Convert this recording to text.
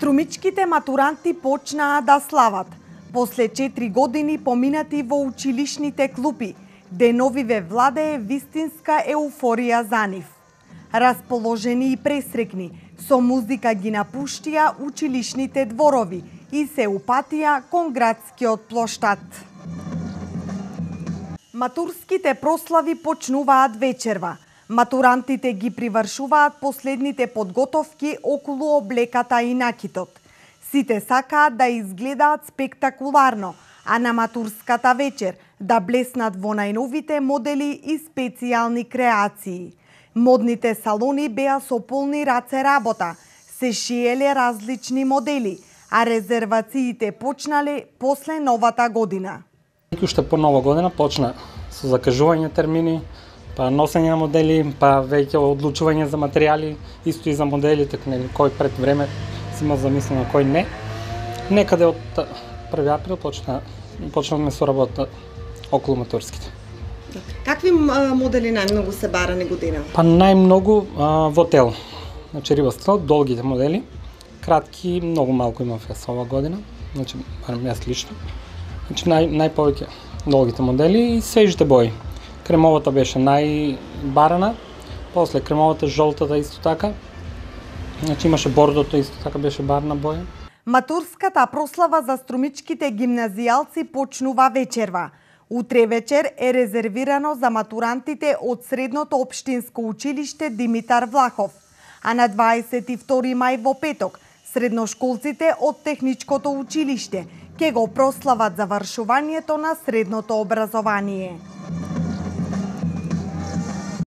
Струмичките матуранти почнаа да слават. После 4 години поминати во училишните клупи, деновиве владее вистинска еуфорија за нив. Расположени и пресрекни, со музика ги напуштија училишните дворови и се упатија кон градскиот плоштад. Матурските прослави почнуваат вечерва. Матурантите ги привршуваат последните подготовки околу облеката и накитот. Сите сакаат да изгледаат спектакуларно, а на матурската вечер да блеснат во најновите модели и специјални креации. Модните салони беа со полни раце работа, се шиеле различни модели, а резервациите почнале после новата година. Уште по нова година почна со закажување термини, па носење на модели, па веќе одлучување за материјали, исто и за моделите, кој пред време си имал замислено, кој не. Некаде од 1 април почнавме со работа околу матурските. Какви модели најмногу се барани година? Па најмногу во тел. Значи риба стил, долгите модели, кратки, многу малку имав јас ова година, значи барем јас лично. Значи најповеќе долгите модели и свежите бои. Кремовата беше најбарана, после кремовата, жолтата исто така. Значи имаше бордото исто така беше барна боја. Матурската прослава за струмичките гимназијалци почнува вечерва. Утре вечер е резервирано за матурантите од Средното општинско училиште Димитар Влахов, а на 22 мај во петок средношколците од Техничкото училиште ќе го прослават завршувањето на средното образование.